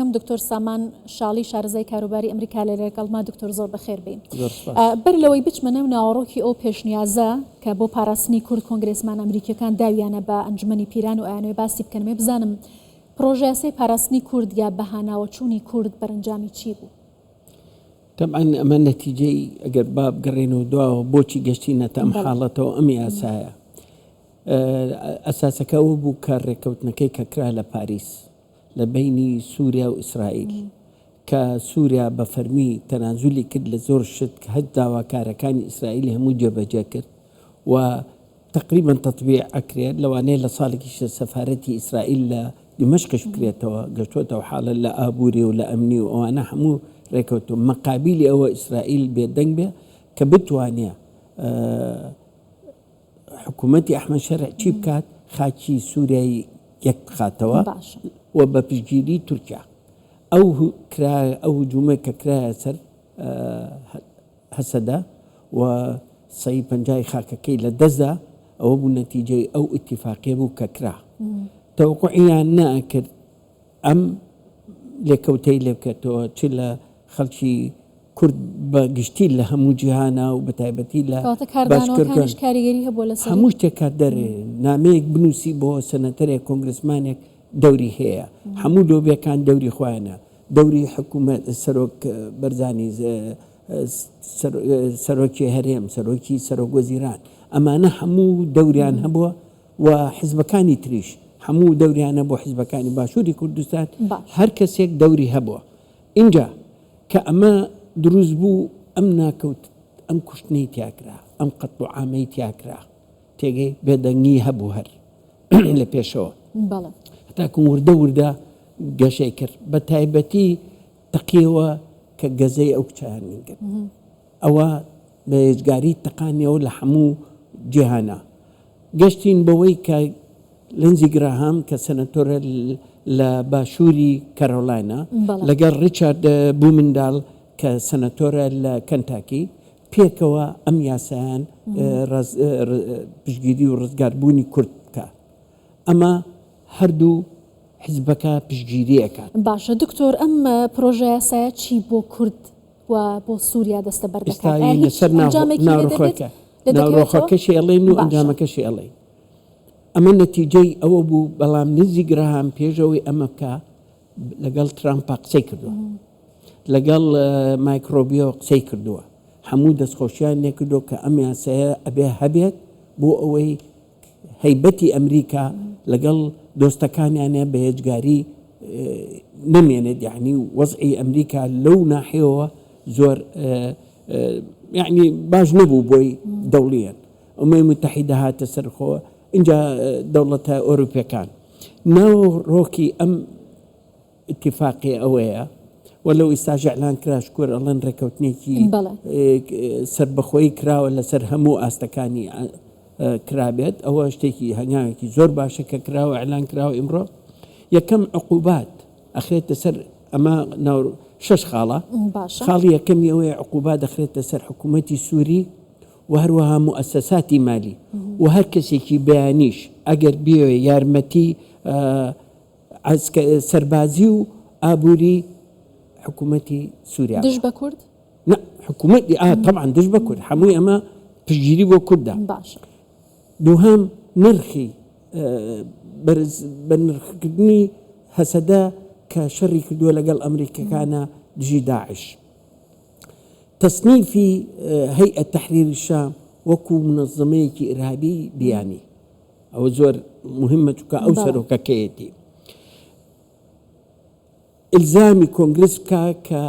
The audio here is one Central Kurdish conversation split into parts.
کەم دکتۆر سامان شاڵی شارەزای کاروباری ئەمریکا لەگەڵما دکتۆر زۆر بەخێر بین. بەر لەوەی بچمەنە ناوەڕۆکی ئەو پێشنیازە کە بۆ پاراستنی کورد کۆنگرێسمان ئەمریکیەکان داویانە بە ئەنجومەنی پیران و ئایانەوەی باسی بکەنمێ بزانم پرۆژە یاسای پاراستنی کورد یا بەهاناوەچوونی کورد بەرەنجامی چی بوو؟ طبعا ئەمە نەتیجەی ئەگەر با بگەڕێنەوە دواوە بۆچی گەشتینەتە ئەم حاڵەتەوە ئەمی یاسایە. ئەساسەکە ئەوە بوو کە ڕێکەوتنەکەی کە کرا لە پاریس لە بینی سووریا و ئیسرائیل کە سووریا بە فەرمی تەنازولی کرد لە زۆر شت کە هەر داواکارەکانی ئیسرائیلی هەموو جێبەجێ کرد و تقریبا تطبیع ئەکرێت لەوانەیە لە ساڵێکی سەفارەتی ئیسرائیل لە دمەشقش بکرێتەوە گەشتوتەوە حاڵە لە ئابووری و لە ئەمنی و ئەوانە هەموو ڕێکەوتو مەقابلی ئەوە ئیسرائیل بێدەنگ بێ کە بتوانێ حکوومەتی ئەحمەد شەرع چی بکات خاکی سووریای یەک بخاتەوە و بە پشتگیری تورکیا ئەو هجوومە کە کرایە سەر هەسەدا و 150 خاکەکەی لە دەستدا ئەوە بوو نەتیجەی ئەو ئیتیفاقیە بوو کە کرا تەوقعیان نەکرد ئەم لێکەوتەی لێ بکەتەوە چ لە خەڵکی کورد بە گشتی لە هەموو جیهانە و بە تایبەتی لە کاریگەری هەبوو لە هەموو شتێکات دەرێ نامەیەک بنووسی بۆ سەنەتەرێک کۆنگرسمانێک دەوری هەیە هەموو لۆبیەکان دەوری خۆیانە دەوری حکوومەت سەرۆک بەرزانی سەرۆکی هەرێم سەرۆکی سەرۆک وەزیران ئەمانە هەموو دەوریان هەبووە و حیزبەکانی تریش هەموو دەوریانە بۆ حیزبەکانی باشووری کوردستان هەر کەسێک دەوری هەبووە اینجا کە ئەمە دروست بوو ئەم ناکەوت ئەم کوشتنەی تیاکرا ئەم قەت و عامەی تیاکرا تێگەی بێدەنگی هەبوو هەر لە پێشەوە هەتاکو وردە وردە گەشەی کرد بە تایبەتی تەقیەوە کە گەزەی ئەو کچیانی کرد ئەوە بە هێزگاری تەقانیەوە لە هەموو جیهانە گەشتین بەوەی کە لنزی گراهام کە سەنەتۆرە لە باشووری کەرۆلاینە لەگەڵ ریچارد بومنداڵ کە سەنەتۆرە لە کەنتاکی پێکەوە ئەم یاسایان پشتگیری و ڕزگاربوونی کورد بکە ئەمە هەردوو حیزبەکە پشتگیریەکان. باشە دکتۆر ئەم پرۆژە یاسایە چی بۆ کورد و بۆ سووریا دەستە بەردەکات لەسەر ناوڕۆخەکەشی ئەڵێن و ئەنجامەکەشی ئەڵێن ئەمە نەتیجەی ئەوە بوو بەڵام نزی گراهام پێشەوەی ئەمە بکە لەگەڵ ترامپا قسەی کردووە لەگەڵ مایکرۆبیۆ قسەی کردووە هەموو دەستخۆشیان نێکردو کە ئەم یاسایە ئەبێ هەبێت بۆ ئەوەی هەیبەتی ئەمریکا لەگەڵ دۆستەکانیانە بە هێجگاری نمێنێت یعنی وەزعی ئەمریکا لەو ناحیەوە زۆر یعنی باش نەبوو بۆی دەوڵیان ئەمەی متحیدە هاتە سەرخۆوە اینجا دەوڵەتە ئۆروپیەکان ناوڕۆکی ئەم اتفاقی ئەوەیە وەلو ئێستاژ ئەعلان کرا شکۆر ئەڵەن ڕێکەوتنێکی سەربەخۆیی کراوە لەسەر هەموو ئاستەکانی کرابێت ئەوە شتێکی هەنگاوێکی زۆر باشە کە کراوە ئەعلان کراوە ئیمڕۆ یەکەم عقوبات ئەخرێتە سەر ئەمە ناو 6 خاڵە خاڵی یەکەمی ئەوەیە عقوبات دەخرێتە سەر حکوومەتی سووری و هەروەها مؤسساتی مالی و هەر کەسێکی بەیانیش ئەگەر بێوێ یارمەتی سەربازی و ئابووری حکوومەتی سووریا دژ بە کورد؟ نه حکوومەتی طبعا دژ بە کورد هەمووی ئەمە پشتگیری بۆ کوردە دووهەم نرخی بە نرخکردنی هەسەدا کە شەڕی کردووە لەگەڵ ئەمریکەکانە دژی داعش تصنیفی هەیئە تەحریری شام وەکو منەظەمەیەکی ئیرهابی بیانی ئەوە زۆر مهمە چونکە ئەو سەرۆکەکەیەتی ئلزامی کۆنگرس بکە کە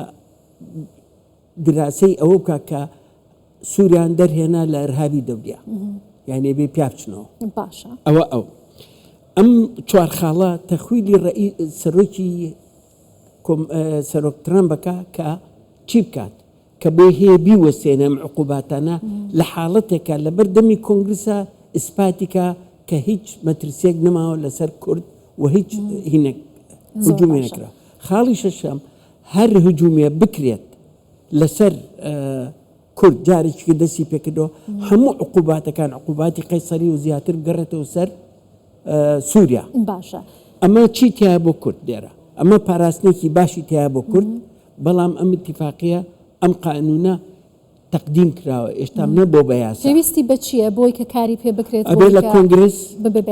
دراسەی ئەوە بکە کە سووریان دەرهێنا لە ئەرهابی دەولیا یعنی بێ پیاچنەوە ئەوە ئەم چوار خاڵە تەخویلی سەرۆکی سەرۆک ترامپەکە کە چی بکات کە بۆ هەیە بیوەستێنەم عقوباتانە لە حاڵەتێکە لە بەردەمی کۆنگرسە ئیسپاتیکە کە هیچ مەترسێک نەماوە لەسەر کورد و هیچ هینە هجوومی نەکرا خاڵی شەشەم هەر هجوومێ بکرێت لەسەر کورد جارێکی دەستی پێکردەوە هەموو عقوباتەکان عقوباتی قەیسەری و زیاتر بگەڕێتەوە سەر سووریا باشە ئەمە چی تیا بۆ کورد دێرە ئەمە پاراستنێکی باشی تیا بۆ کورد بەڵام ئەم اتفاقیە ئەم قانونە تقدیم کراوە ئێشتا نە بۆ بە یاسا پێویستی بە چییە بۆی کە کاری پێ بکرێت ئەبێ لە کۆنگرس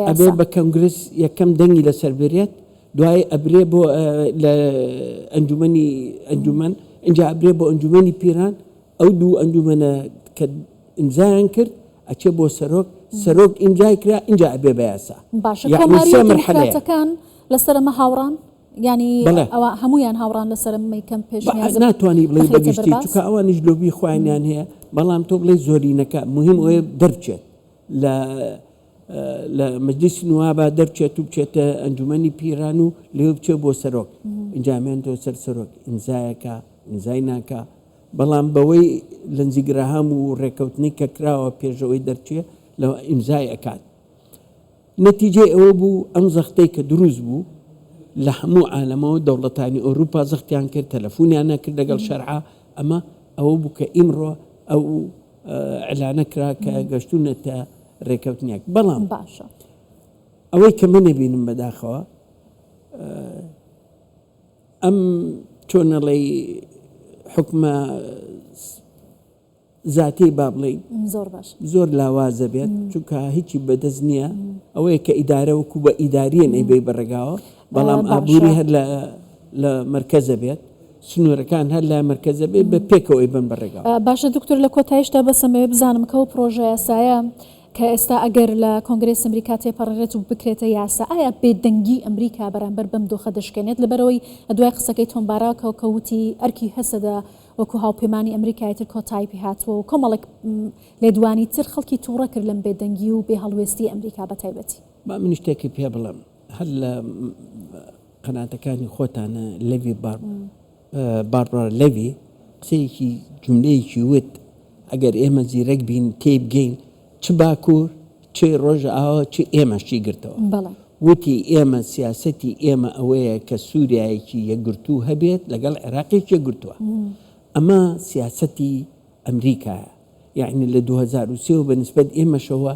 ئەبێ بە کۆنگرس یەکەم دەنگی لەسەر بێت دوای ئەبرێ بۆ لە ئەنجومەن اینجا ئەبرێ بۆ ئەنجومەنی پیران ئەو دوو ئەنجومەنە کە ئیمزایان کرد ئەچێ بۆ سەرۆک ئیمزای کرا اینجا ئەبێ بە یاسا باشە کۆماری دیموکراتەکان لەسەر ئەمە هاوڕان ینی ئەوە هەمویان هاوڕان لەسەر ئەمەیکەم پێشنیاز ناتوانانی بڵێ بەگشتی چکە ئەوانیش لۆبی خوایان هەیە بەڵام تۆ بڵێ زۆرینەکە مهم ئەوەیە دەرچێت لە مەجلیسی نوابە دەرچێت و بچێتە ئەنجومەنی پیران و لێو بچێت بۆ سەرۆک ئینجامێنەوە سەر سەرۆک ئیمزایەکە ئیمزای ناکە بەڵام بەوەی لەنجیگراهام و ڕێکەوتنی کە کراوە پێشەوەی دەرچێت لەوە ئیمزای ئەکات نەتیجەی ئەوە بوو ئەم زەختەی کە دروست بوو لە هەموو عالەمەوە دەوڵەتانی ئەوروپا زەختیان کرد تەلەفۆنیان نەکرد لەگەڵ شەرعا ئەمە ئەوە بوو کە ئیمڕۆ ئەو ئەلانە کرا کە گەشتونەتە ڕێکەوتنیاک بەڵام باشە ئەوەی کە من نەبینم بەداخەوە ئەم چۆنەڵی حکومە ذاتی با بڵێ زۆر لاوازە بێت چونکە هیچی بەدەست نییە ئەوەیە کە ئیدارە وەکو بە ئیداریە نەیبێ بەڕێگاوە بەڵام ئابووری هەر لە مرکزە بێت سنوورەکان هەر لە مرکزە بێت بە پێکەوەی بن بەڕێگاوە باشە دکتۆر لە کۆتایشتا بەسەمەوێ بزانم کە ئەو پرۆژە یاسایە کە ئێستا ئەگەر لە کۆنگرێس ئەمریکا تێپەڕێت و بکرێتە یاسا ئایا بێدەنگی ئەمریکا بەرامبەر بەم دۆخە دەشکێنێت لەبەرەوەی دوای قسەکەی تۆمباراکەوە کە وتی ئەرکی هەسەدا وەکو هاوپەیمانی ئەمریکای تر کۆتایپی هاتووە و کۆمەڵێک لێدوانی تر خەڵکی تووڕە کرد لەم بێدەنگی و بێ هەڵوێستی ئەمریکا بە تایبەتی با من شتێکی پێ بڵێم هەر لە قەناتەکانی خۆتانە لەوی باربرا لەوی قسەیەکی جملەیەکی وت ئەگەر ئێمە زیرەک بین تێبگەین چ باکوور چ ڕۆژە ئاوە چ ئێمەشی گرتەوە وتی ئێمە سیاسەتی ئێمە ئەوەیە کە سووریایەکی یەکگرتوو هەبێت لەگەڵ عێراقێکی یەکگرتووە ئەمە سیاسەتی ئەمریکایە یعنی لە 2023 بەنسبەت ئێمەشەوە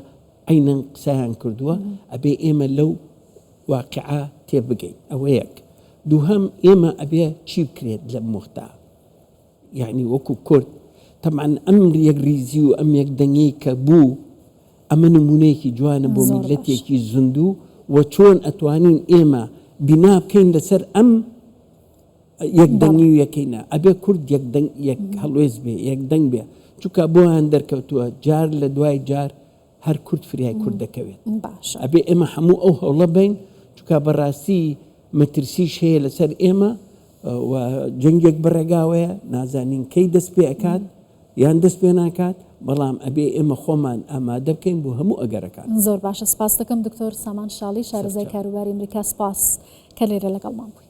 عینەن قسەیان کردووە ئەبێ ئێمە لەو واقعە تێبگەین ئەوە یەک دووهەم ئێمە ئەبێ چی بکرێت لە مختە یعنی وەکو کورد طبعا ئەم یەکریزی و ئەم یەکدەنگی کە بوو ئەمە نمونەیەکی جوانە بۆ میلەتێکی زیندوو و چۆن ئەتوانین ئێمە بنا بکەین لەسەر ئەم یەکدەنگی و یەکەینە ئەبێ کورد یەک هەڵوێز بێ یەکدەنگ بێ چونکە بۆیان دەرکەوتووە جار لە دوای جار هەر کورد فریای کورد دەکەوێت ئەبێ ئێمە هەموو ئەو هەوڵە بین چونکە بەڕاستی مەترسیش هەیە لەسەر ئێمە و جەنگێک بەڕێگاوەیە نازانین کەی دەست پێ ئەکات یان دەست پێ ناکات بەڵام ئەبێ ئێمە خۆمان ئامادە بکەین بۆ هەموو ئەگەرەکان زۆر باشە سپاس دەکەم دکتۆر سامان شاڵی شارەزای کاروباری ئەمریکا سپاس کە لێرە لەگەڵمان بوویت